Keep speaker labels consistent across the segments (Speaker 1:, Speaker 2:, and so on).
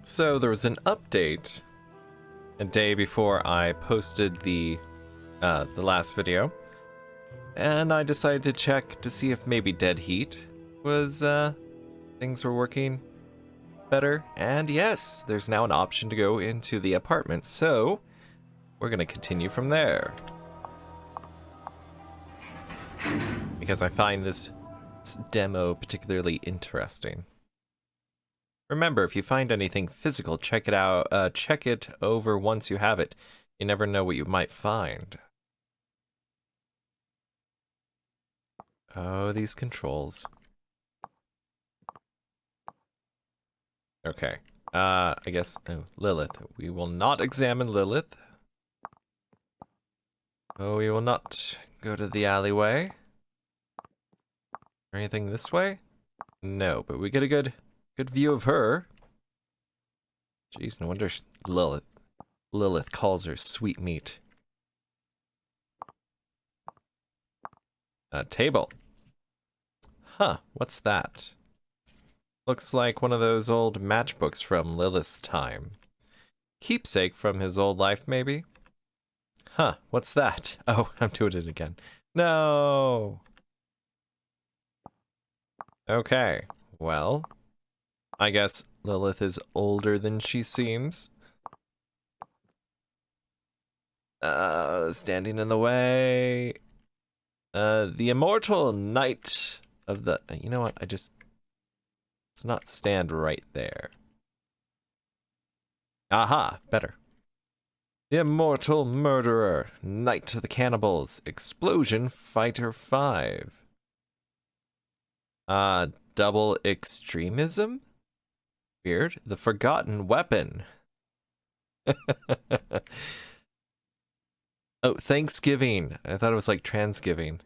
Speaker 1: So there was an update a day before I posted the last video, and I decided to check to see if maybe dead heat was things were working better. And yes, there's now an option to go into the apartment, so we're gonna continue from there because I find this demo particularly interesting. Remember, if you find anything physical, check it out. Check it over once you have it. You never know what you might find. Oh, these controls. Okay. I guess. Oh, Lilith. We will not examine Lilith. Oh, we will not go to the alleyway. Or anything this way? No, but we get a good view of her. Jeez, no wonder Lilith calls her sweet meat. Table. Huh, what's that? Looks like one of those old matchbooks from Lilith's time. Keepsake from his old life, maybe? Huh, what's that? Oh, I'm doing it again. No! Okay, well, I guess Lilith is older than she seems. Standing in the way. The immortal knight of the... You know what, let's not stand right there. Aha, better. The immortal murderer, knight of the cannibals, explosion fighter 5. Double extremism? Weird. The forgotten weapon. Oh, Thanksgiving. I thought it was like Transgiving.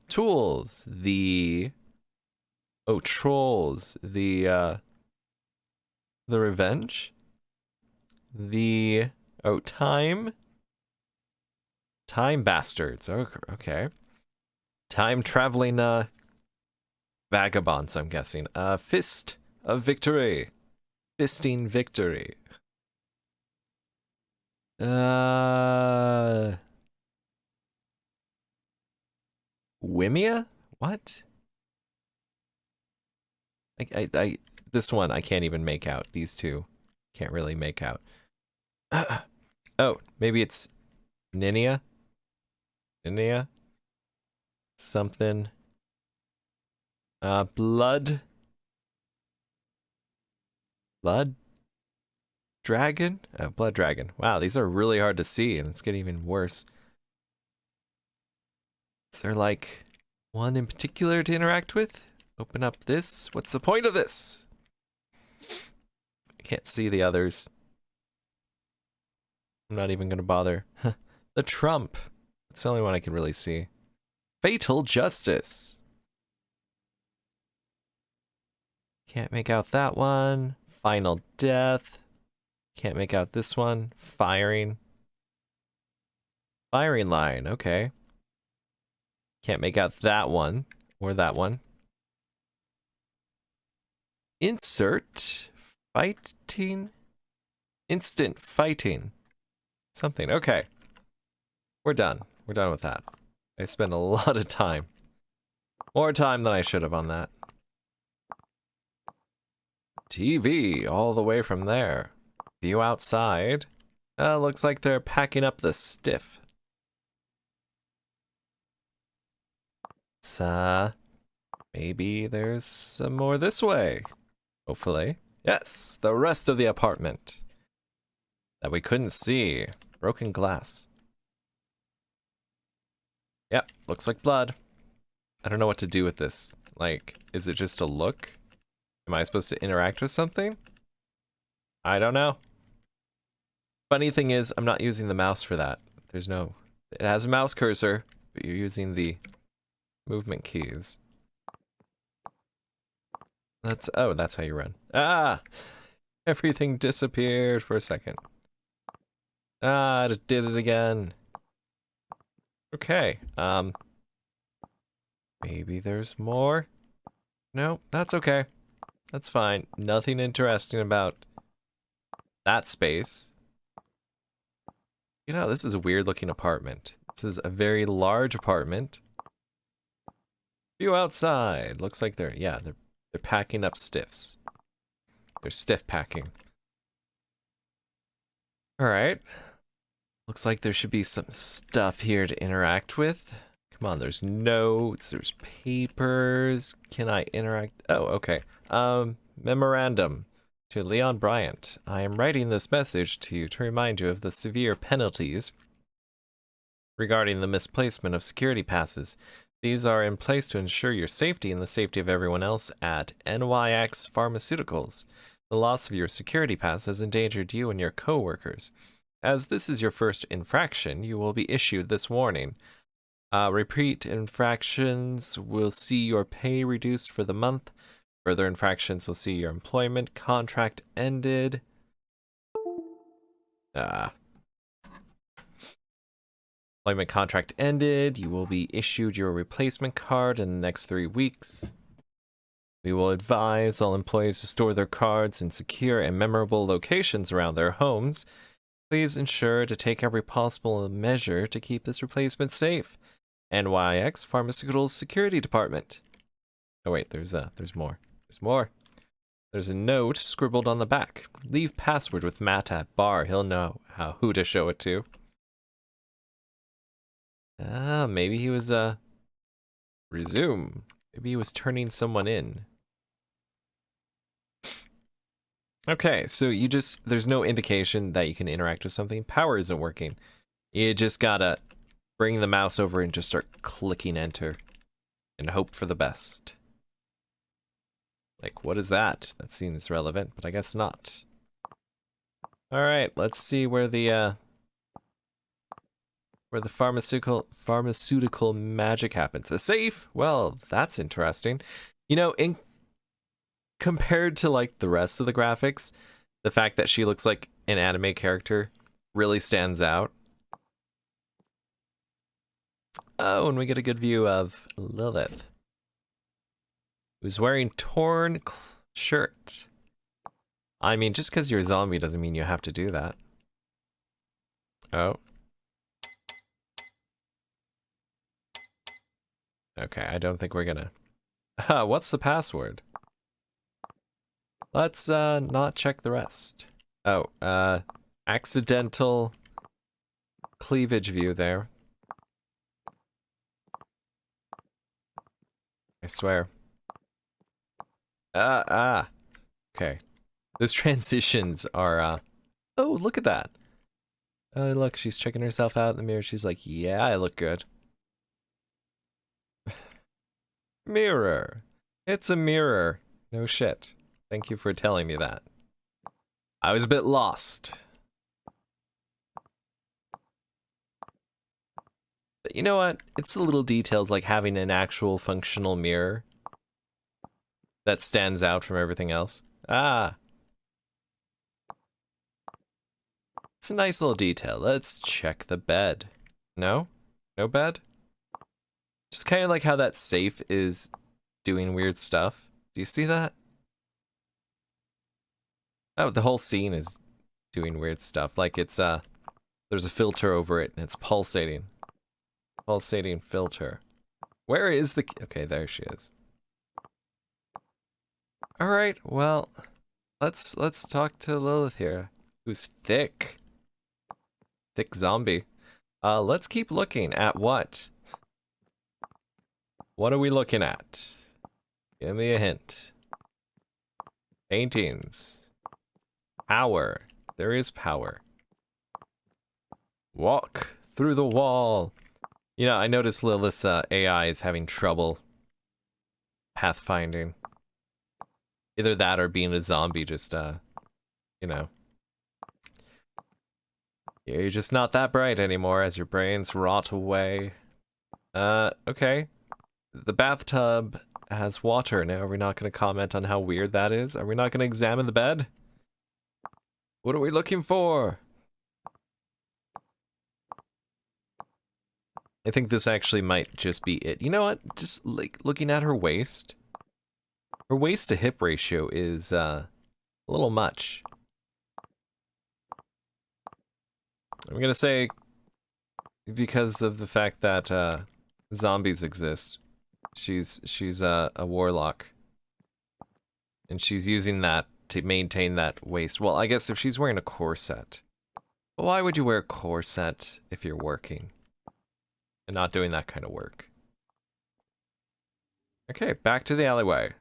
Speaker 1: Tools. The... Oh, trolls. The revenge? The... Oh, time? Time bastards. Okay. Time traveling, vagabonds, I'm guessing. Fist of victory. Fisting victory. Wimia? What? This one I can't even make out. These two can't really make out. Oh, maybe it's Ninia? Ninia? Something. Blood dragon? Oh, blood dragon. Wow, these are really hard to see, and it's getting even worse. Is there like one in particular to interact with? Open up this. What's the point of this? I can't see the others. I'm not even gonna bother. The Trump. That's the only one I can really see. Fatal Justice. Can't make out that one. Final Death. Can't make out this one. Firing. Firing line, okay. Can't make out that one. Or that one. Insert. Fighting. Instant fighting. Something, okay. We're done. We're done with that. I spent a lot of time. More time than I should have on that. TV, all the way from there. View outside. Looks like they're packing up the stiff. It's, maybe there's some more this way. Hopefully. Yes, the rest of the apartment. That we couldn't see. Broken glass. Yep, looks like blood. I don't know what to do with this. Like, is it just a look? Am I supposed to interact with something? I don't know. Funny thing is, I'm not using the mouse for that. There's no... It has a mouse cursor, but you're using the movement keys. Oh, that's how you run. Ah! Everything disappeared for a second. Ah, I just did it again. Okay, maybe there's more? No, that's okay. That's fine. Nothing interesting about that space. You know, this is a weird looking apartment. This is a very large apartment. View outside. Looks like they're packing up stiffs. They're stiff packing. All right. Looks like there should be some stuff here to interact with. Come on, there's notes, there's papers. Can I interact? Oh, okay. Memorandum to Leon Bryant. I am writing this message to you to remind you of the severe penalties regarding the misplacement of security passes. These are in place to ensure your safety and the safety of everyone else at NYX Pharmaceuticals. The loss of your security pass has endangered you and your co-workers. As this is your first infraction, you will be issued this warning. Repeat infractions will see your pay reduced for the month. Further infractions will see your employment contract ended. Employment contract ended. You will be issued your replacement card in the next 3 weeks. We will advise all employees to store their cards in secure and memorable locations around their homes. Please ensure to take every possible measure to keep this replacement safe. NYX Pharmaceuticals Security Department. Oh wait, there's more. There's more. There's a note scribbled on the back. Leave password with Matt at bar. He'll know who to show it to. Maybe he was resume. Maybe he was turning someone in. Okay, so there's no indication that you can interact with something. Power isn't working. You just gotta bring the mouse over and just start clicking enter and hope for the best. Like, what is that? That seems relevant, but I guess not. All right, let's see where the pharmaceutical magic happens. A safe? Well, that's interesting. You know, compared to like the rest of the graphics, the fact that she looks like an anime character really stands out. Oh, and we get a good view of Lilith, who's wearing torn shirt. I mean, just because you're a zombie doesn't mean you have to do that. Oh. Okay, I don't think we're gonna... what's the password? Let's not check the rest. Oh, accidental cleavage view there. I swear. Okay. Those transitions are, oh, look at that. Oh, look, she's checking herself out in the mirror. She's like, yeah, I look good. Mirror. It's a mirror. No shit. Thank you for telling me that. I was a bit lost. But you know what? It's the little details like having an actual functional mirror that stands out from everything else. It's a nice little detail. Let's check the bed. No? No bed? Just kind of like how that safe is doing weird stuff. Do you see that? Oh, the whole scene is doing weird stuff. Like it's, there's a filter over it and it's pulsating. Pulsating filter. Where is the... Okay, there she is. Alright, well, let's talk to Lilith here, who's thick. Thick zombie. Let's keep looking at what? What are we looking at? Give me a hint. Paintings. Power. There is power. Walk through the wall. You know, I noticed Lilith's AI is having trouble pathfinding. Either that or being a zombie, just, you know. You're just not that bright anymore as your brains rot away. Okay. The bathtub has water. Now, are we not going to comment on how weird that is? Are we not going to examine the bed? What are we looking for? I think this actually might just be it. You know what? Just like looking at her waist. her waist to hip ratio is a little much. I'm gonna say because of the fact that zombies exist. She's a warlock. And she's using that to maintain that waist. Well, I guess if she's wearing a corset. But why would you wear a corset if you're working? And not doing that kind of work. Okay, back to the alleyway.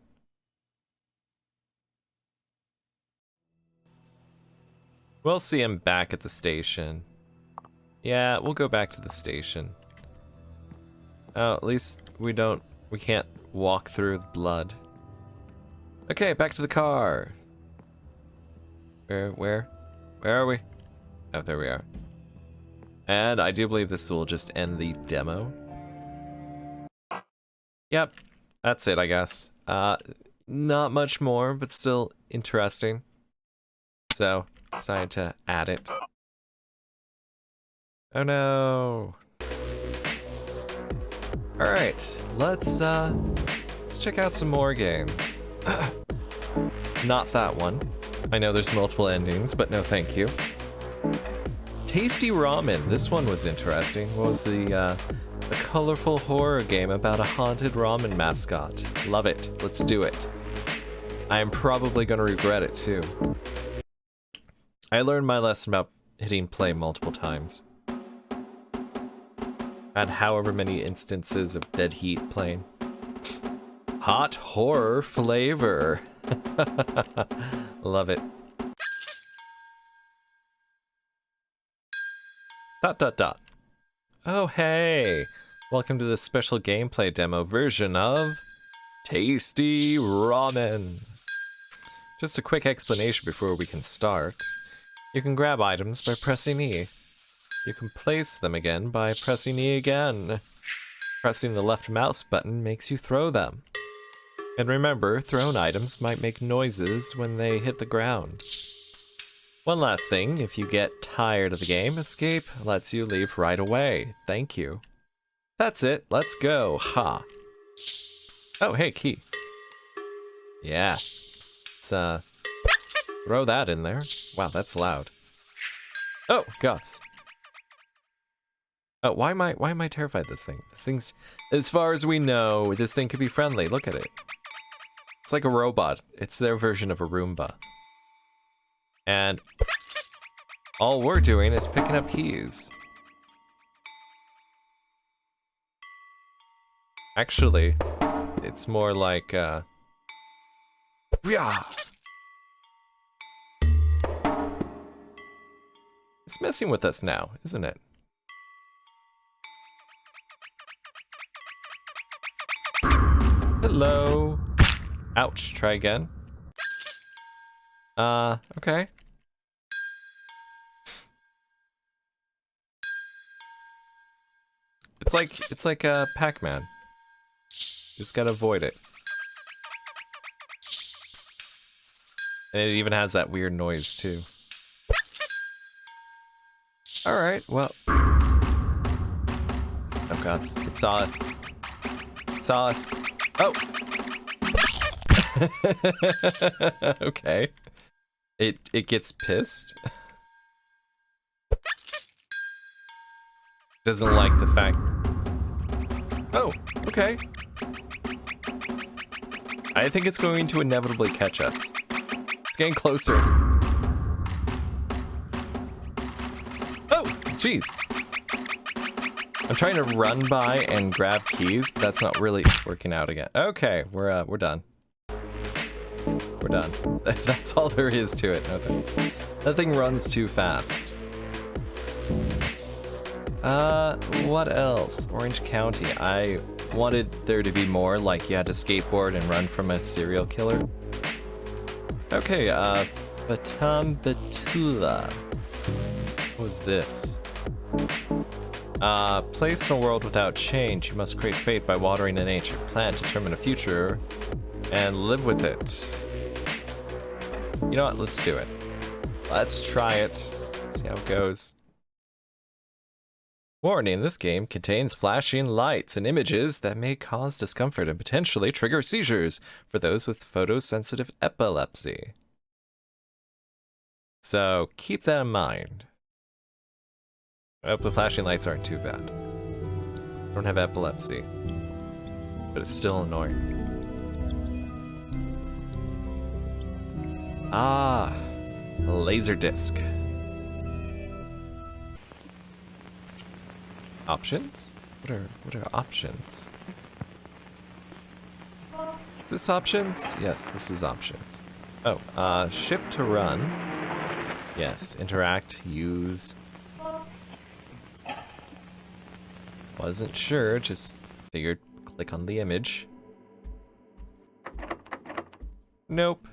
Speaker 1: We'll see him back at the station. Yeah, we'll go back to the station. Oh, at least we can't walk through the blood. Okay, back to the car. Where are we? Oh, there we are. And I do believe this will just end the demo. Yep, that's it, I guess. Not much more, but still interesting. So, decided to add it. Oh no. Alright, let's check out some more games. Not that one. I know there's multiple endings, but no thank you. Tasty Ramen. This one was interesting. What was a colorful horror game about a haunted ramen mascot. Love it. Let's do it. I am probably gonna regret it too. I learned my lesson about hitting play multiple times. Had however many instances of dead heat playing. Hot horror flavor. Love it. Dot dot dot. Oh hey! Welcome to this special gameplay demo version of Tasty Ramen. Just a quick explanation before we can start. You can grab items by pressing E. You can place them again by pressing E again. Pressing the left mouse button makes you throw them. And remember, thrown items might make noises when they hit the ground. One last thing, if you get tired of the game, escape lets you leave right away. Thank you. That's it, let's go. Ha. Oh, hey, key. Yeah. Let's, throw that in there. Wow, that's loud. Oh, gods. Oh, why am I terrified of this thing? This thing's, as far as we know, this thing could be friendly. Look at it. It's like a robot. It's their version of a Roomba. And all we're doing is picking up keys. Actually, it's more like, yeah. It's messing with us now, isn't it? Hello. Ouch, try again. Okay. It's like a Pac-Man. Just gotta avoid it. And it even has that weird noise too. Alright, well. Oh gods, it saw us. It saw us. Oh! Okay. It gets pissed. Doesn't like the fact. Oh, okay. I think it's going to inevitably catch us. It's getting closer. Oh, jeez. I'm trying to run by and grab keys, but that's not really working out again. Okay, we're done. We're done. That's all there is to it. No thanks. That thing runs too fast. What else? Orange County. I wanted there to be more, like you had to skateboard and run from a serial killer. Okay, Fatum Betula. What was this? Placed in a world without change, you must create fate by watering an ancient plant, determine a future, and live with it. You know what? Let's do it. Let's try it. See how it goes. Warning, this game contains flashing lights and images that may cause discomfort and potentially trigger seizures for those with photosensitive epilepsy. So keep that in mind. I hope the flashing lights aren't too bad. I don't have epilepsy, but it's still annoying. Ah, a laser disc. Options? What are options? Is this options? Yes, this is options. Oh, shift to run. Yes, interact, use. Wasn't sure, just figured click on the image. Nope.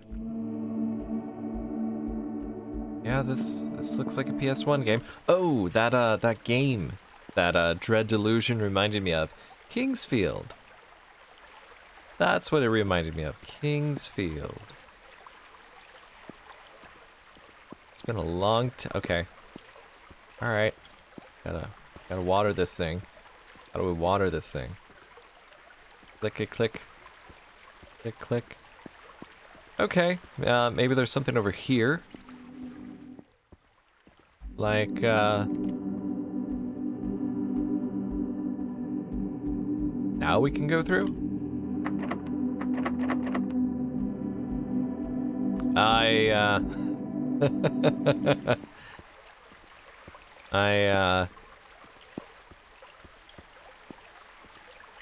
Speaker 1: Yeah, this looks like a PS1 game. Oh, that game that Dread Delusion reminded me of. Kingsfield. That's what it reminded me of. Kingsfield. It's been a long time. Okay. Alright. Gotta water this thing. How do we water this thing? Click it, click. Click, click. Okay. Maybe there's something over here. Like, now we can go through?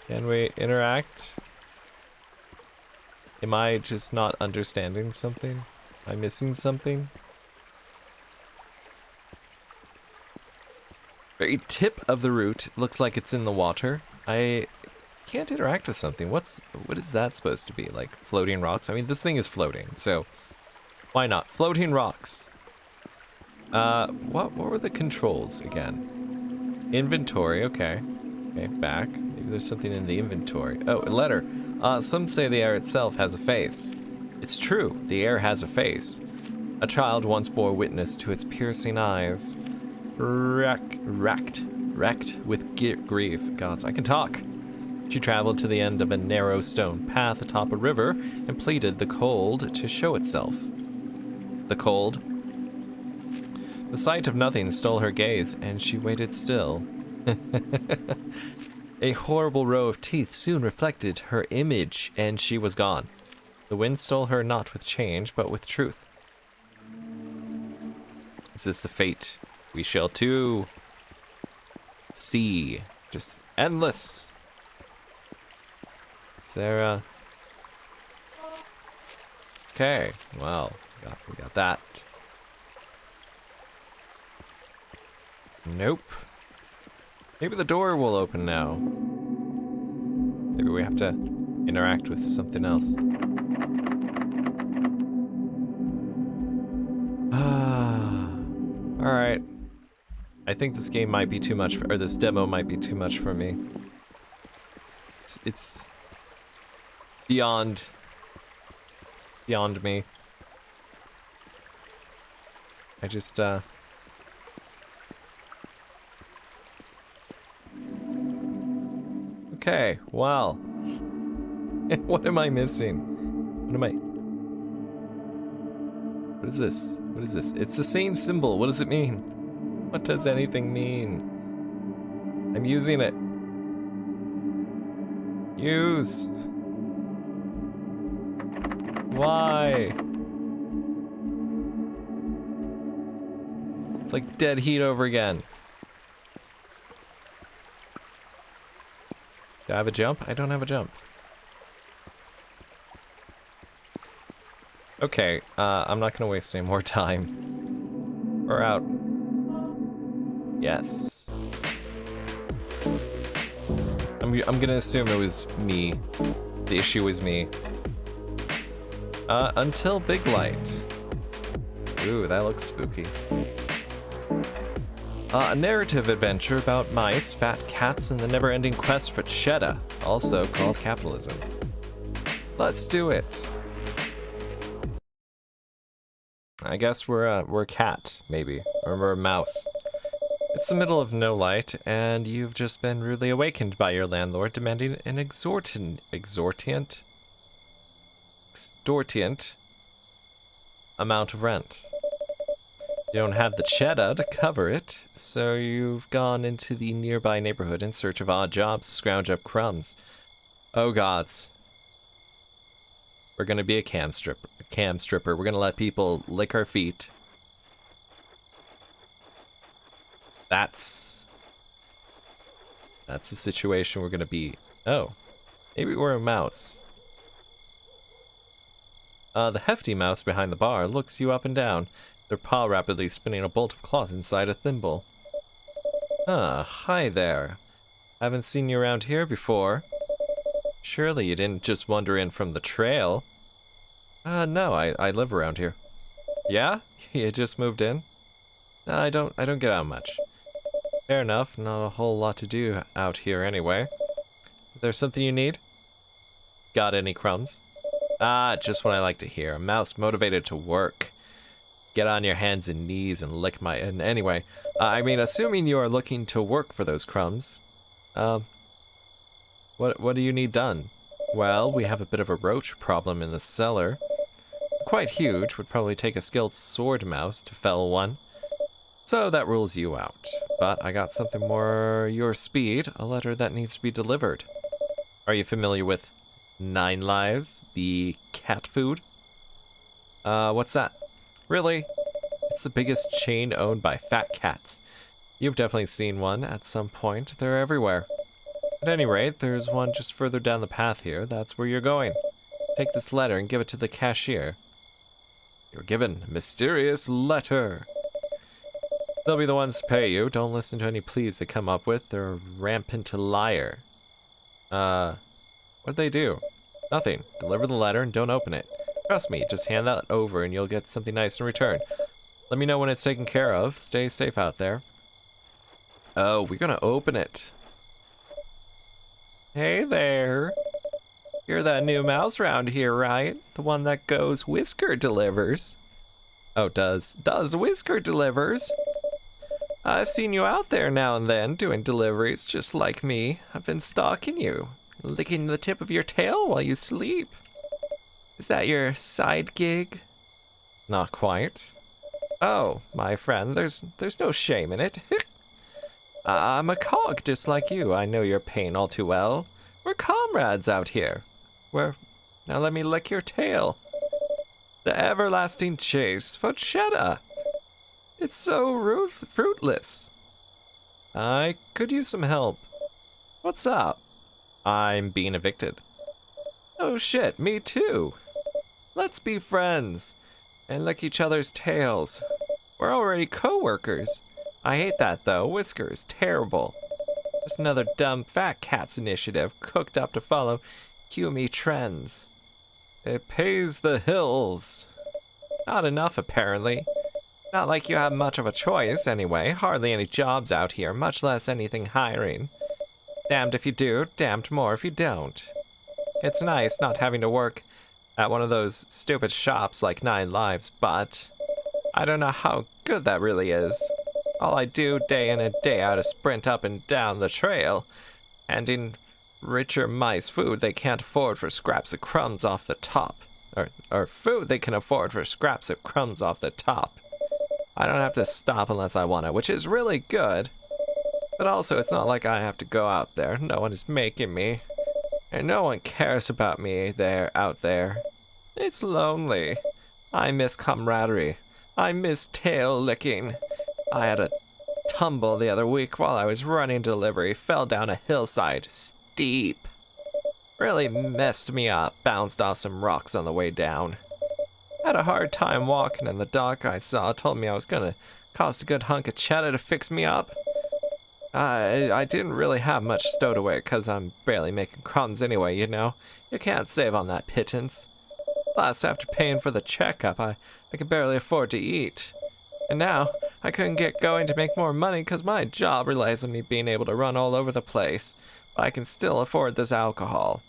Speaker 1: Can we interact? Am I just not understanding something? Am I missing something? Very tip of the root. Looks like it's in the water. I can't interact with something. What is that supposed to be? Like floating rocks? I mean, this thing is floating, so why not? Floating rocks. What were the controls again? Inventory, okay. Okay, back. Maybe there's something in the inventory. Oh, a letter. Some say the air itself has a face. It's true, the air has a face. A child once bore witness to its piercing eyes. Wrecked with grief. Gods, I can talk. She traveled to the end of a narrow stone path atop a river and pleaded the cold to show itself. The cold. The sight of nothing stole her gaze, and she waited still. A horrible row of teeth soon reflected her image, and she was gone. The wind stole her not with change, but with truth. Is this the fate we shall too see? Just endless. Is there a... Okay, well, we got that. Nope. Maybe the door will open now. Maybe we have to interact with something else. Alright. I think this game might be too much, or this demo might be too much for me. It's beyond me. I just, Okay, well. What am I missing? What is this? What is this? It's the same symbol. What does it mean? What does anything mean? I'm using it. Use. Why? It's like dead heat over again. Do I have a jump? I don't have a jump. Okay, I'm not gonna waste any more time. We're out. Yes. I'm gonna assume it was me. The issue was me. Until Biglight. Ooh, that looks spooky. A narrative adventure about mice, fat cats, and the never-ending quest for cheddar, also called capitalism. Let's do it. I guess we're a cat, maybe, or we're a mouse. It's the middle of no light, and you've just been rudely awakened by your landlord demanding an exorbitant amount of rent. You don't have the cheddar to cover it, so you've gone into the nearby neighborhood in search of odd jobs to scrounge up crumbs. Oh gods. We're gonna be a cam stripper. We're gonna let people lick our feet. That's the situation we're gonna be. Oh, maybe we're a mouse. The hefty mouse behind the bar looks you up and down, their paw rapidly spinning a bolt of cloth inside a thimble. Ah, hi there. Haven't seen you around here before. Surely you didn't just wander in from the trail. No, I live around here. Yeah? You just moved in? No, I don't get out much. Fair enough, not a whole lot to do out here anyway. There's something you need? Got any crumbs? Ah, just what I like to hear. A mouse motivated to work. Get on your hands and knees and lick my... And anyway, I mean, assuming you are looking to work for those crumbs. What do you need done? Well, we have a bit of a roach problem in the cellar. Quite huge, would probably take a skilled sword mouse to fell one. So that rules you out. But I got something more your speed, a letter that needs to be delivered. Are you familiar with 9 Lives, the cat food? What's that? Really? It's the biggest chain owned by fat cats. You've definitely seen one at some point. They're everywhere. At any rate, there's one just further down the path here. That's where you're going. Take this letter and give it to the cashier. You're given a mysterious letter. They'll be the ones to pay you. Don't listen to any pleas they come up with. They're a rampant liar. What'd they do? Nothing. Deliver the letter and don't open it. Trust me, just hand that over and you'll get something nice in return. Let me know when it's taken care of. Stay safe out there. Oh, we're gonna open it. Hey there. You're that new mouse around here, right? The one that goes Whisker delivers. Oh, does Whisker delivers? I've seen you out there now and then doing deliveries just like me. I've been stalking you, licking the tip of your tail while you sleep. Is that your side gig? Not quite. Oh, my friend, there's no shame in it. I'm a cog just like you. I know your pain all too well. We're comrades out here. Now let me lick your tail. The everlasting chase for cheddar. It's so fruitless. I could use some help. What's up? I'm being evicted. Oh shit, me too. Let's be friends and lick each other's tails. We're already co-workers. I hate that though. Whisker is terrible. Just another dumb fat cat's initiative cooked up to follow Yume trends. It pays the hills. Not enough apparently. Not like you have much of a choice anyway. Hardly any jobs out here, much less anything hiring. Damned if you do, damned more if you don't. It's nice not having to work at one of those stupid shops like 9 Lives, but I don't know how good that really is. All I do day in and day out is sprint up and down the trail, handing richer mice food they can't afford for scraps of crumbs off the top. Or food they can afford for scraps of crumbs off the top. I don't have to stop unless I want to, which is really good. But also, it's not like I have to go out there. No one is making me. And no one cares about me out there. It's lonely. I miss camaraderie. I miss tail licking. I had a tumble the other week while I was running delivery. Fell down a hillside. Steep. Really messed me up. Bounced off some rocks on the way down. Had a hard time walking, and the doc I saw told me I was gonna cost a good hunk of cheddar to fix me up. I didn't really have much stowed away because I'm barely making crumbs anyway, you know. You can't save on that pittance. Plus, after paying for the checkup, I could barely afford to eat. And now, I couldn't get going to make more money because my job relies on me being able to run all over the place. But I can still afford this alcohol.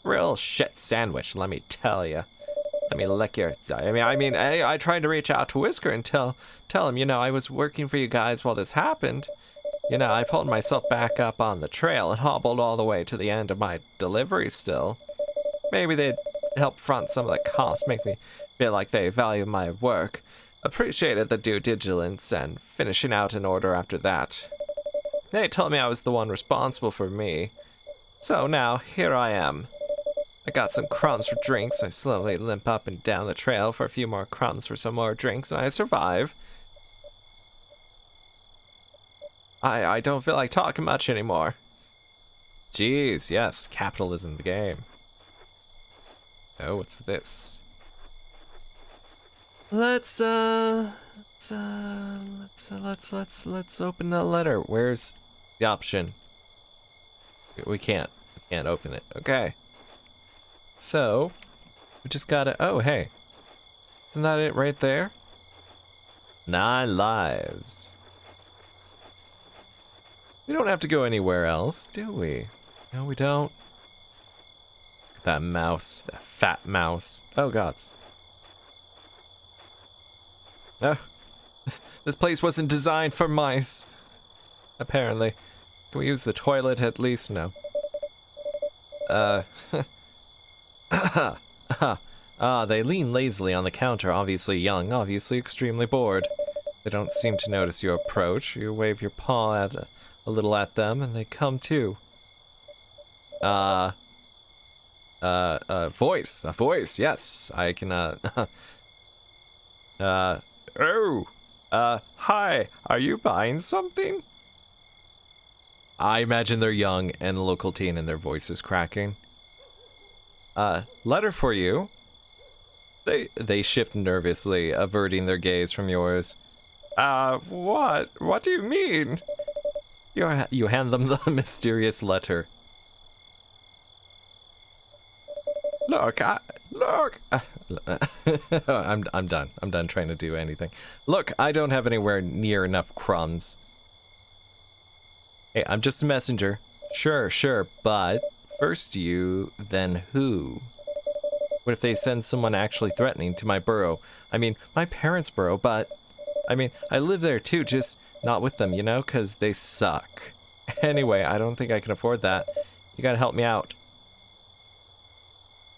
Speaker 1: Real shit sandwich, let me tell ya. Let me lick your... I tried to reach out to Whisker and tell him, you know, I was working for you guys while this happened. You know, I pulled myself back up on the trail and hobbled all the way to the end of my delivery still. Maybe they'd help front some of the costs, make me feel like they value my work. Appreciated the due diligence and finishing out an order after that. They told me I was the one responsible for me. So now, here I am. I got some crumbs for drinks. I slowly limp up and down the trail for a few more crumbs for some more drinks, and I survive. I don't feel like talking much anymore. Jeez, yes, capitalism the game. Oh, what's this? Let's open the letter. Where's the option? We can't open it. Okay. So, we just gotta, oh, hey. Isn't that it right there? 9 lives. We don't have to go anywhere else, do we? No, we don't. Look at that mouse, that fat mouse. Oh, gods. Oh, this place wasn't designed for mice. Apparently. Can we use the toilet at least? No. They lean lazily on the counter, obviously young, obviously extremely bored. They don't seem to notice your approach. You wave your paw at a little at them, and they come too. A voice, yes, I can, hi, are you buying something? I imagine they're young and a local teen and their voice is cracking. Letter for you. They shift nervously, averting their gaze from yours. What? What do you mean? You hand them the mysterious letter. Look, I'm done. I'm done trying to do anything. Look, I don't have anywhere near enough crumbs. Hey, I'm just a messenger. Sure, but first you, then who? What if they send someone actually threatening to my burrow? I mean, my parents' burrow, but... I mean, I live there too, just not with them, you know? 'Cause they suck. Anyway, I don't think I can afford that. You gotta help me out.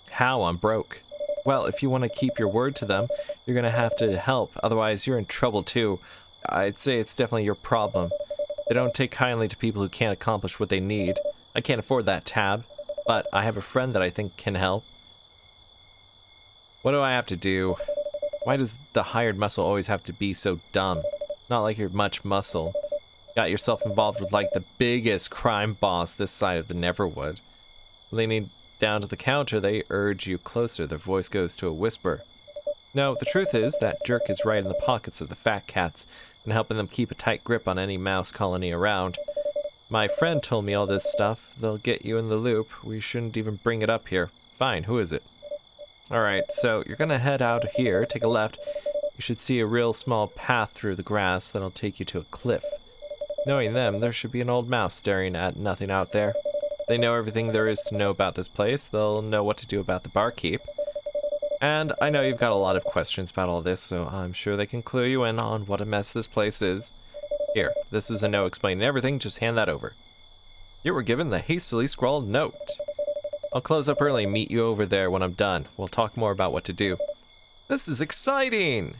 Speaker 1: How? I'm broke. Well, if you want to keep your word to them, you're gonna have to help, otherwise you're in trouble too. I'd say it's definitely your problem. They don't take kindly to people who can't accomplish what they need. I can't afford that tab, but I have a friend that I think can help. What do I have to do? Why does the hired muscle always have to be so dumb? Not like you're much muscle. Got yourself involved with like the biggest crime boss this side of the Neverwood. Leaning down to the counter, they urge you closer. Their voice goes to a whisper. No, the truth is, that jerk is right in the pockets of the fat cats and helping them keep a tight grip on any mouse colony around. My friend told me all this stuff. They'll get you in the loop. We shouldn't even bring it up here. Fine, who is it? Alright, so you're gonna head out here, take a left. You should see a real small path through the grass that'll take you to a cliff. Knowing them, there should be an old mouse staring at nothing out there. They know everything there is to know about this place. They'll know what to do about the barkeep. And I know you've got a lot of questions about all this, so I'm sure they can clue you in on what a mess this place is. Here, this is a note explaining everything, just hand that over. You were given the hastily scrawled note. I'll close up early and meet you over there when I'm done. We'll talk more about what to do. This is exciting!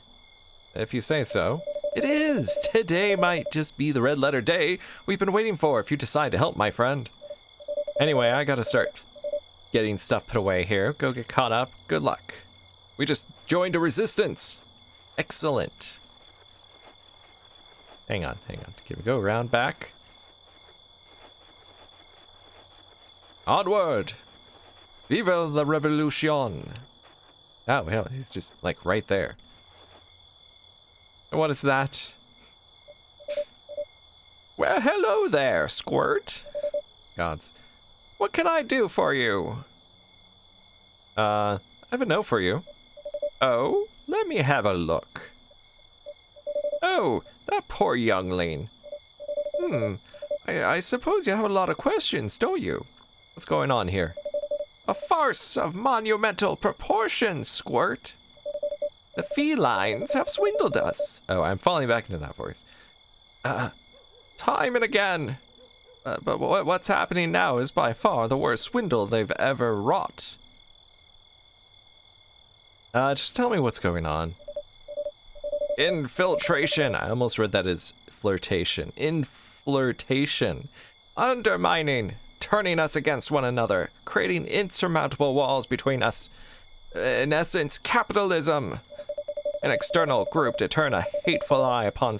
Speaker 1: If you say so. It is! Today might just be the red letter day we've been waiting for if you decide to help, my friend. Anyway, I gotta start getting stuff put away here. Go get caught up. Good luck. We just joined a resistance. Excellent. Hang on. Can we go around back? Onward! Viva la revolution! Oh, well, he's just, like, right there. What is that? Well, hello there, Squirt. Gods. What can I do for you? I have a note for you. Oh, let me have a look. Oh, that poor youngling. I suppose you have a lot of questions, don't you? What's going on here? A farce of monumental proportions, Squirt. The felines have swindled us. Oh, I'm falling back into that voice. Time and again. But what's happening now is by far the worst swindle they've ever wrought. Just tell me what's going on. Infiltration. I almost read that as flirtation. Inflirtation. Undermining. Turning us against one another. Creating insurmountable walls between us. In essence, capitalism. An external group to turn a hateful eye upon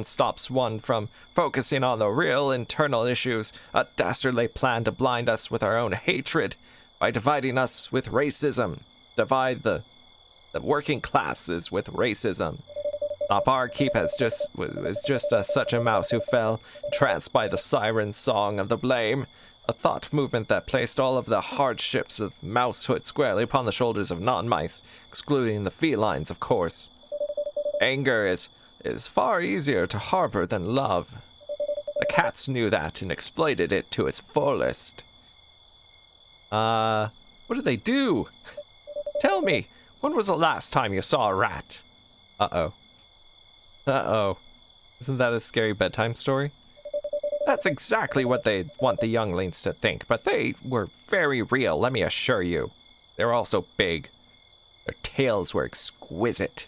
Speaker 1: stops one from focusing on the real internal issues. A dastardly plan to blind us with our own hatred by dividing us with racism. Divide the working classes with racism. The barkeep was just such a mouse who fell, tranced by the siren song of the blame. A thought movement that placed all of the hardships of mousehood squarely upon the shoulders of non-mice, excluding the felines, of course. Anger is far easier to harbor than love. The cats knew that and exploited it to its fullest. What did they do? Tell me, when was the last time you saw a rat? Uh-oh. Uh-oh. Isn't that a scary bedtime story? That's exactly what they want the younglings to think, but they were very real, let me assure you. They were also big. Their tails were exquisite.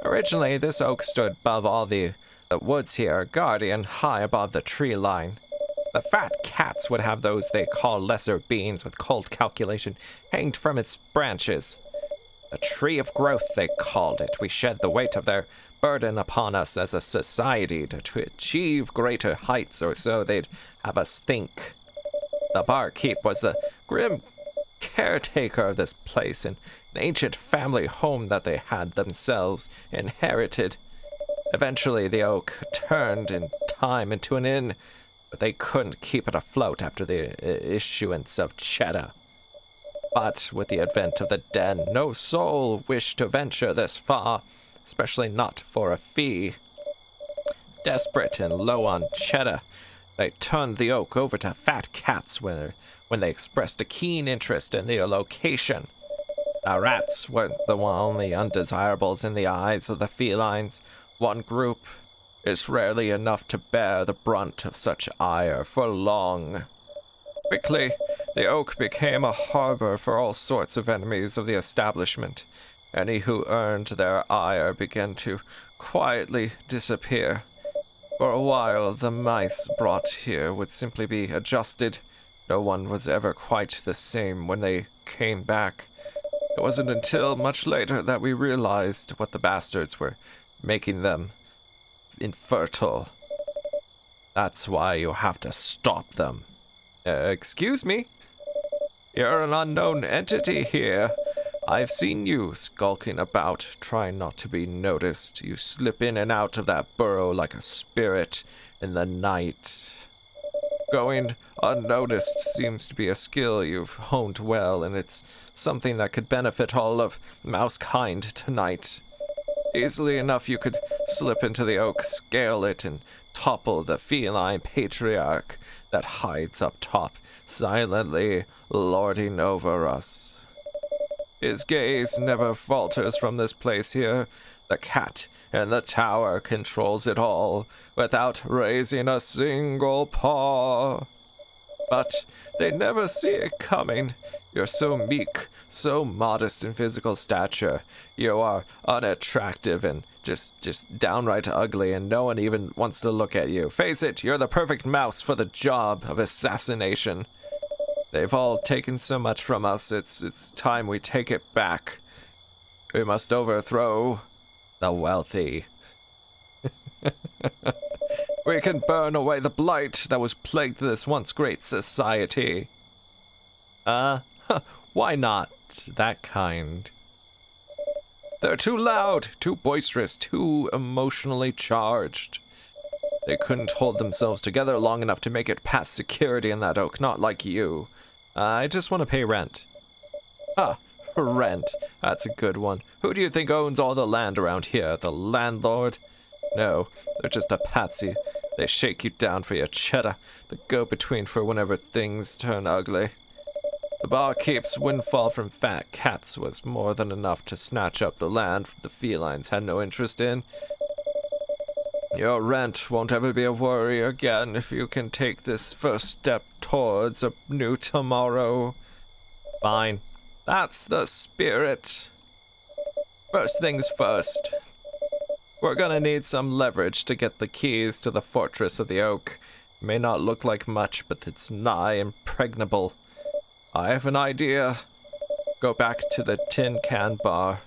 Speaker 1: Originally, this oak stood above all the woods here, guardian high above the tree line. The fat cats would have those they call lesser beings with cold calculation hanged from its branches. A tree of growth, they called it. We shed the weight of their burden upon us as a society to achieve greater heights, or so they'd have us think. The barkeep was the grim caretaker of this place, an ancient family home that they had themselves inherited. Eventually, the oak turned in time into an inn, but they couldn't keep it afloat after the issuance of cheddar. But with the advent of the den, no soul wished to venture this far, especially not for a fee. Desperate and low on cheddar, they turned the oak over to fat cats when they expressed a keen interest in their location. Our rats weren't the only undesirables in the eyes of the felines. One group is rarely enough to bear the brunt of such ire for long. Quickly, the oak became a harbor for all sorts of enemies of the establishment. Any who earned their ire began to quietly disappear. For a while, the mice brought here would simply be adjusted. No one was ever quite the same when they came back. It wasn't until much later that we realized what the bastards were making them infertile. That's why you have to stop them. Excuse me? You're an unknown entity here. I've seen you skulking about, trying not to be noticed. You slip in and out of that burrow like a spirit in the night. Going unnoticed seems to be a skill you've honed well, and it's something that could benefit all of mousekind tonight. Easily enough you could slip into the oak, scale it, and topple the feline patriarch that hides up top, silently lording over us. His gaze never falters from this place here. The cat in the tower controls it all, without raising a single paw. But they never see it coming. You're so meek, so modest in physical stature. You are unattractive and just downright ugly, and no one even wants to look at you. Face it, you're the perfect mouse for the job of assassination. They've all taken so much from us, it's time we take it back. We must overthrow the wealthy. We can burn away the blight that was plagued this once great society. Why not that kind? They're too loud, too boisterous, too emotionally charged. They couldn't hold themselves together long enough to make it past security in that oak, not like you. I just want to pay rent. Rent. That's a good one. Who do you think owns all the land around here? The landlord? No, they're just a patsy. They shake you down for your cheddar, the go-between for whenever things turn ugly. The barkeep's windfall from fat cats was more than enough to snatch up the land the felines had no interest in. Your rent won't ever be a worry again if you can take this first step towards a new tomorrow. Fine. That's the spirit. First things first. We're gonna need some leverage to get the keys to the Fortress of the Oak. It may not look like much, but it's nigh impregnable. I have an idea. Go back to the tin can bar.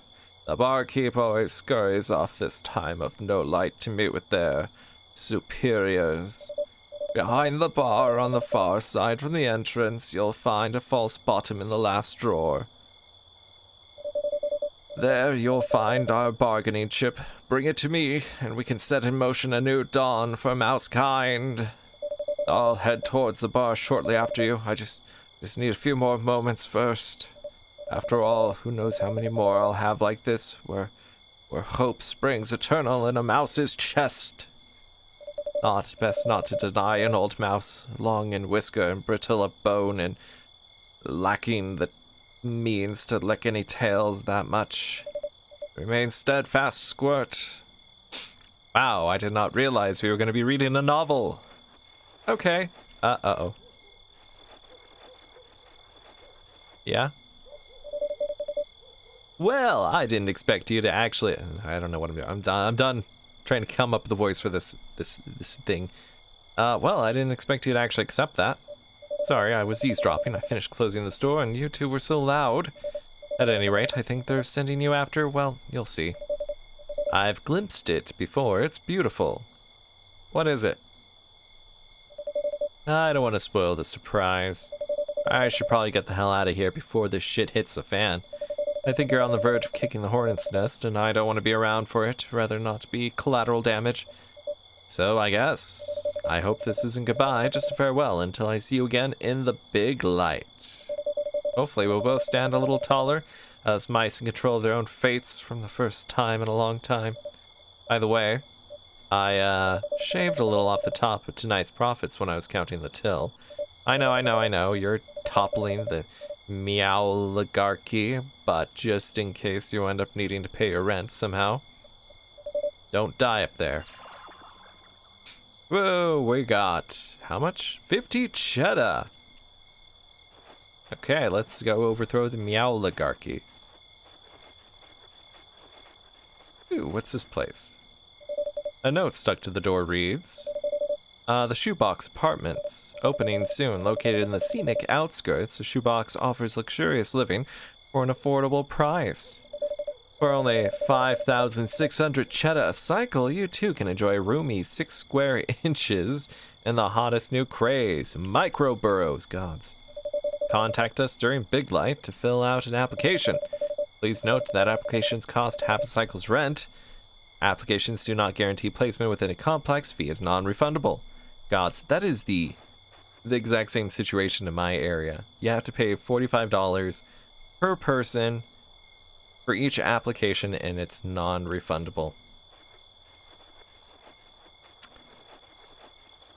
Speaker 1: The barkeep always scurries off this time of no light to meet with their superiors. Behind the bar on the far side from the entrance, you'll find a false bottom in the last drawer. There you'll find our bargaining chip. Bring it to me, and we can set in motion a new dawn for Mousekind. I'll head towards the bar shortly after you. I just need a few more moments first. After all, who knows how many more I'll have like this, where hope springs eternal in a mouse's chest. Best not to deny an old mouse, long in whisker and brittle of bone, and lacking the means to lick any tails that much. Remain steadfast, Squirt. Wow, I did not realize we were going to be reading a novel. Okay. Uh-oh. Yeah? Well, I didn't expect you to actually... I don't know what I'm doing. I'm done trying to come up with a voice for this thing. Well, I didn't expect you to actually accept that. Sorry, I was eavesdropping. I finished closing the door, and you two were so loud. At any rate, I think they're sending you after... Well, you'll see. I've glimpsed it before. It's beautiful. What is it? I don't want to spoil the surprise. I should probably get the hell out of here before this shit hits the fan. I think you're on the verge of kicking the hornet's nest, and I don't want to be around for it. Rather not be collateral damage. So, I guess, I hope this isn't goodbye, just a farewell until I see you again in the Biglight. Hopefully we'll both stand a little taller, as mice in control of their own fates from the first time in a long time. By the way, I shaved a little off the top of tonight's profits when I was counting the till. I know, you're toppling the meow-oligarchy, but just in case you end up needing to pay your rent somehow, don't die up there. Whoa, we got, how much? 50 cheddar! Okay, let's go overthrow the meow-oligarchy. Ooh, what's this place? A note stuck to the door reads, the Shoebox Apartments, opening soon, located in the scenic outskirts. The Shoebox offers luxurious living for an affordable price. For only 5,600 cheddar a cycle, you too can enjoy a roomy 6 square inches in the hottest new craze, microburrows, gods. Contact us during Biglight to fill out an application. Please note that applications cost half a cycle's rent. Applications do not guarantee placement within a complex. Fee is non-refundable. Gods, that is the exact same situation in my area. You have to pay $45 per person for each application, and it's non-refundable.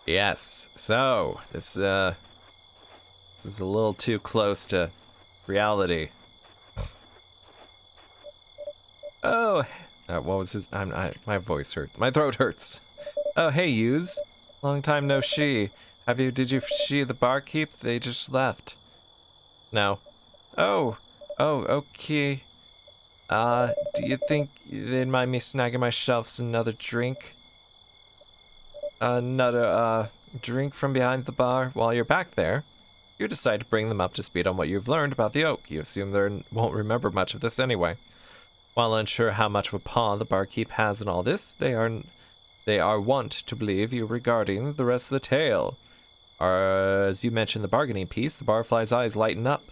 Speaker 1: Yes, so this is a little too close to reality. Oh, what was his? My voice hurts. My throat hurts. Oh, hey, yous. Long time no see. Did you see the barkeep? They just left. No. Oh, okay. Do you think they'd mind me snagging myself another drink? Another, drink from behind the bar? While you're back there, you decide to bring them up to speed on what you've learned about the Oak. You assume they won't remember much of this anyway. While unsure how much of a paw the barkeep has in all this, they are wont to believe you regarding the rest of the tale. As you mentioned the bargaining piece, the barfly's eyes lighten up.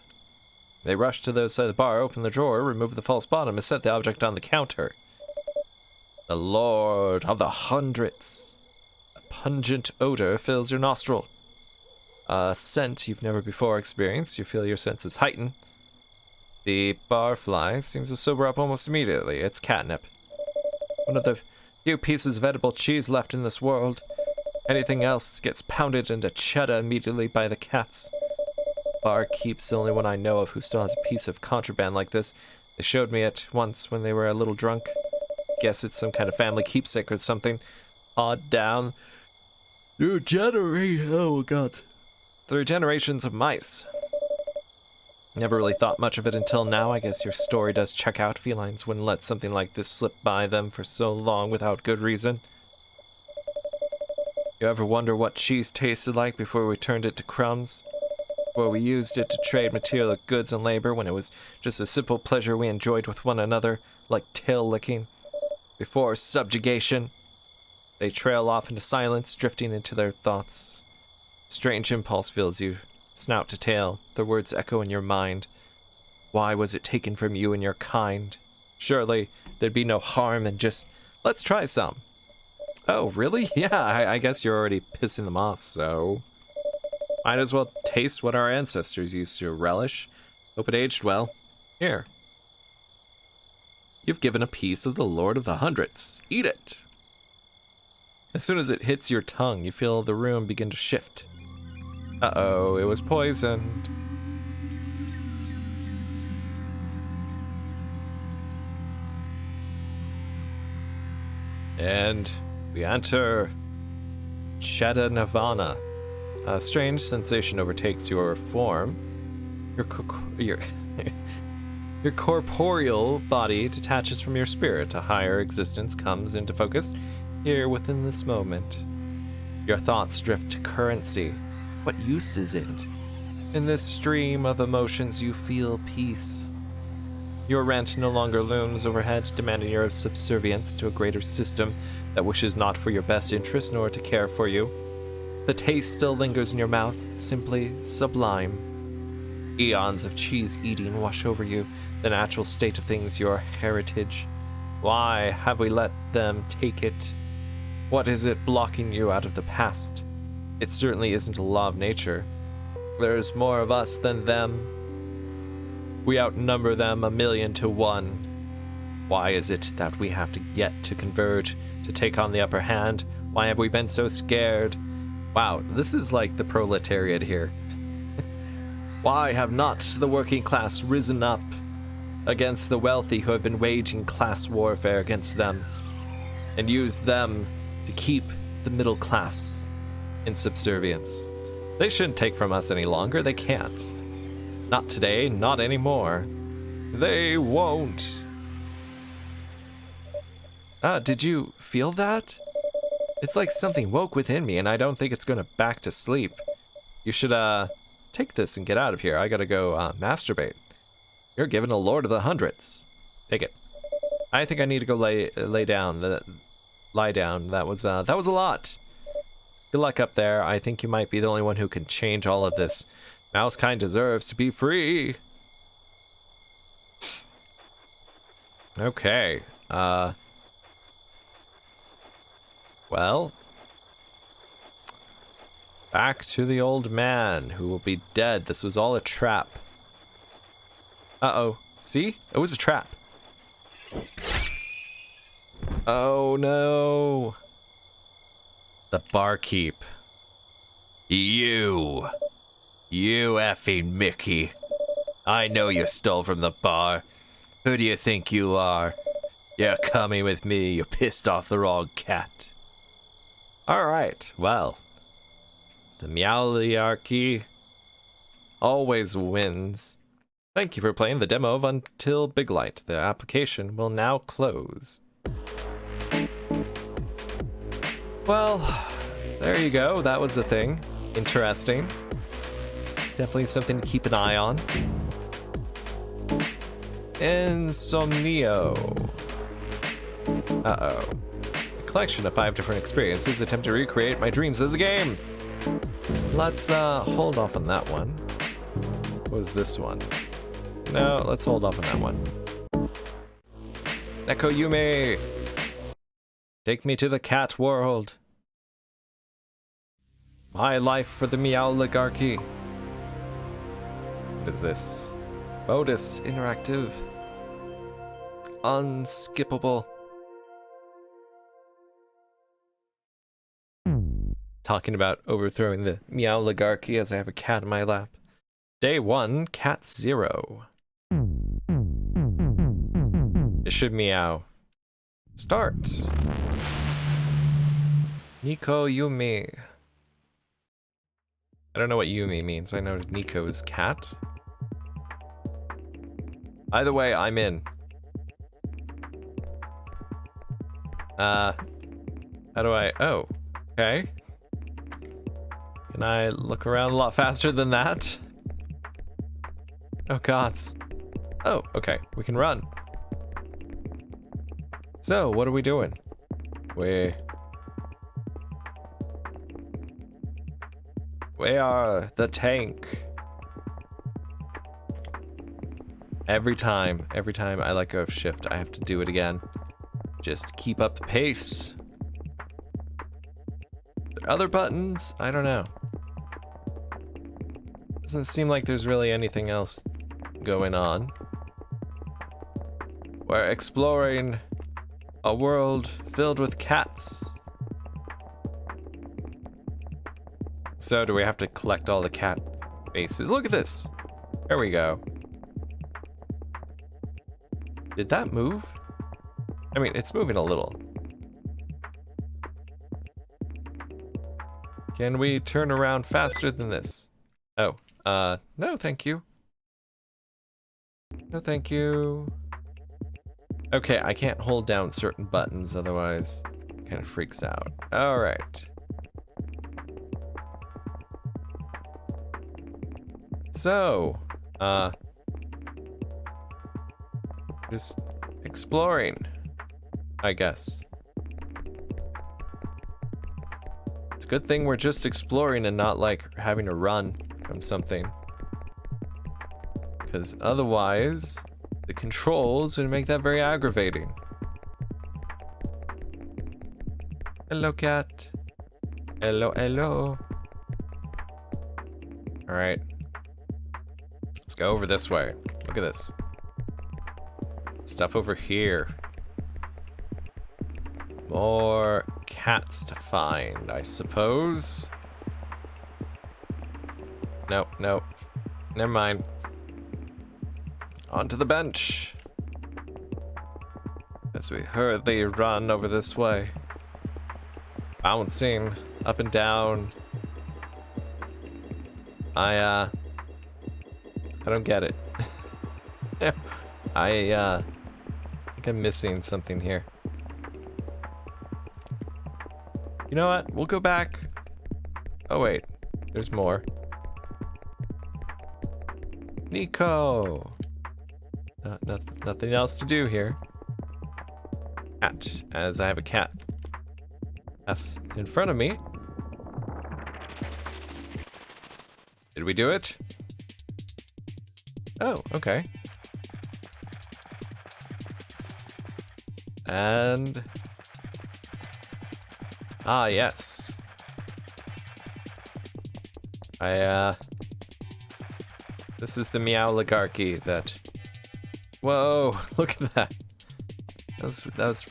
Speaker 1: They rush to the other side of the bar, open the drawer, remove the false bottom, and set the object on the counter. The Lord of the Hundreds. A pungent odor fills your nostril. A scent you've never before experienced. You feel your senses heighten. The barfly seems to sober up almost immediately. It's catnip. One of the few pieces of edible cheese left in this world. Anything else gets pounded into cheddar immediately by the cats. barkeep's the only one I know of who still has a piece of contraband like this. They showed me it once when they were a little drunk. Guess it's some kind of family keepsake or something. Odd down. Through generations of mice. Never really thought much of it until now. I guess your story does check out. Felines wouldn't let something like this slip by them for so long without good reason. You ever wonder what cheese tasted like before we turned it to crumbs? Before we used it to trade material goods and labor, when it was just a simple pleasure we enjoyed with one another, like tail licking. Before subjugation. They trail off into silence, drifting into their thoughts. Strange impulse fills you, snout to tail. Their words echo in your mind. Why was it taken from you and your kind? Surely there'd be no harm in just, let's try some. Oh, really? Yeah, I guess you're already pissing them off, so... Might as well taste what our ancestors used to relish. Hope it aged well. Here. You've given a piece of the Lord of the Hundreds. Eat it! As soon as it hits your tongue, you feel the room begin to shift. Uh-oh, it was poisoned. And we enter Cheta Nirvana. A strange sensation overtakes your form. Your corporeal body detaches from your spirit. A higher existence comes into focus here within this moment. Your thoughts drift to currency. What use is it? In this stream of emotions, you feel peace. Your rent no longer looms overhead, demanding your subservience to a greater system that wishes not for your best interest nor to care for you. The taste still lingers in your mouth, simply sublime. Eons of cheese eating wash over you, the natural state of things, your heritage. Why have we let them take it? What is it blocking you out of the past? It certainly isn't a law of nature. There's more of us than them. We outnumber them 1,000,000 to 1. Why is it that we have to yet to converge, to take on the upper hand? Why have we been so scared? Wow, this is like the proletariat here. Why have not the working class risen up against the wealthy who have been waging class warfare against them, and used them to keep the middle class in subservience? They shouldn't take from us any longer. They can't. Not today, not anymore. They won't. Did you feel that? It's like something woke within me, and I don't think it's going to back to sleep. You should, take this and get out of here. I gotta go, masturbate. You're given a Lord of the Hundreds. Take it. I think I need to go lie down. Lie down. That was a lot. Good luck up there. I think you might be the only one who can change all of this. Mousekind deserves to be free. Okay. Well, back to the old man who will be dead. This was all a trap. Uh-oh. See? It was a trap. Oh no. The barkeep. You effing Mickey. I know you stole from the bar. Who do you think you are? You're coming with me. You pissed off the wrong cat. Alright, well. The Meowliarchy always wins. Thank you for playing the demo of Untitled Biglight. The application will now close. Well, there you go. That was a thing. Interesting. Definitely something to keep an eye on. Insomnio. Uh-oh. A collection of 5 different experiences attempt to recreate my dreams as a game. Let's hold off on that one. What was this one? No, let's hold off on that one. Neko Yume! Take me to the cat world. My life for the Meowliarchy. What is this? Modus interactive. Unskippable. Talking about overthrowing the Meowliarchy as I have a cat in my lap. Day 1, Cat 0. It should meow. Start. Neko Yume. I don't know what Yume means. I know Neko is cat. Either way, I'm in. How do I... Oh, okay. Can I look around a lot faster than that? Oh, gods. Oh, okay. We can run. So, what are we doing? We are the tank. Every time I let go of shift, I have to do it again. Just keep up the pace. Other buttons? I don't know. Doesn't seem like there's really anything else going on. We're exploring a world filled with cats. So do we have to collect all the cat faces? Look at this. There we go. Did that move? I mean, it's moving a little. Can we turn around faster than this? Oh, no thank you. No thank you. Okay, I can't hold down certain buttons, otherwise it kind of freaks out. All right. So, just exploring, I guess. It's a good thing we're just exploring and not like having to run from something. Because otherwise, the controls would make that very aggravating. Hello, cat. Hello, hello. All right. Let's go over this way. Look at this. Stuff over here. More cats to find, I suppose. No, no. Never mind. Onto the bench. As we hurriedly run over this way. Bouncing up and down. I don't get it. I think I'm missing something here. You know what? We'll go back. Oh wait, there's more. Neko! Nothing else to do here. Cat, as I have a cat. That's in front of me. Did we do it? Oh, okay. And... ah, yes. This is the meow oligarchy that... Whoa, look at that. That was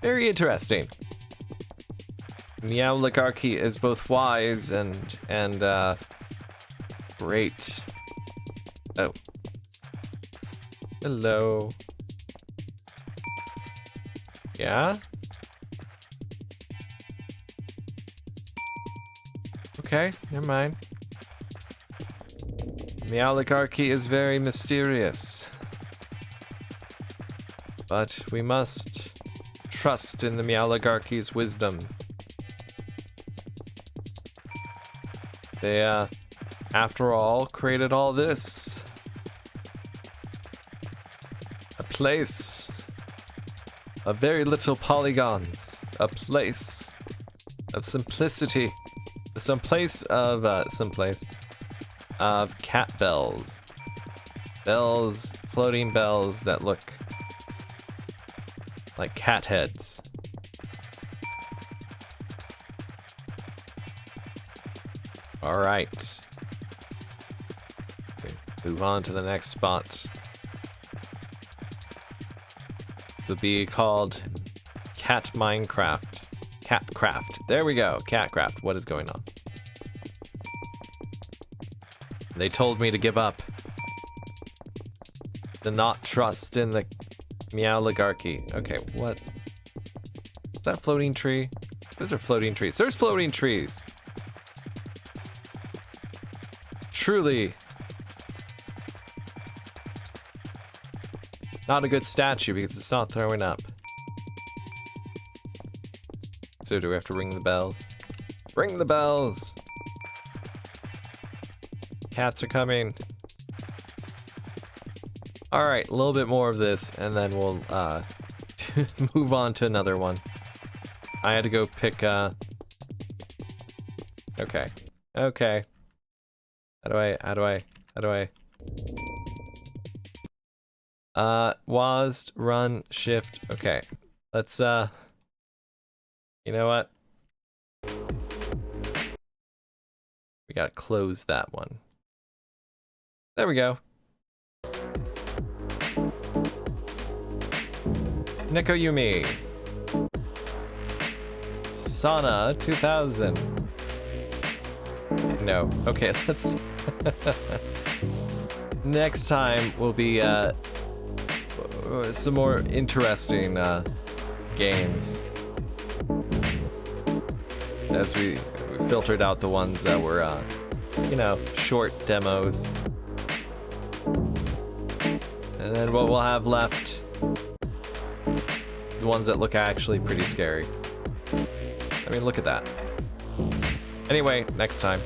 Speaker 1: very interesting. Meow oligarchy is both wise and great. Oh. Hello. Yeah? Okay, never mind. Meow oligarchy is very mysterious. But we must trust in the meow oligarchy's wisdom. They, after all, created all this. A place of very little polygons. A place of simplicity. Some place of cat bells. Bells, floating bells that look like cat heads. All right. Okay, move on to the next spot. This will be called Cat Minecraft. Catcraft. There we go. Catcraft. What is going on? They told me to give up. To not trust in the Meow Oligarchy. Okay, what? Is that a floating tree? Those are floating trees. There's floating trees! Truly. Not a good statue because it's not throwing up. So do we have to ring the bells? Ring the bells! Cats are coming. Alright, a little bit more of this, and then we'll, move on to another one. I had to go pick, okay. Okay. How do I? WASD, run, shift, okay. Let's, you know what? We gotta close that one. There we go. Neko Yume. Sauna 2000. No. Okay, let's... Next time will be, some more interesting, games. As we filtered out the ones that were, you know, short demos. And then what we'll have left is the ones that look actually pretty scary. I mean, look at that. Anyway, next time.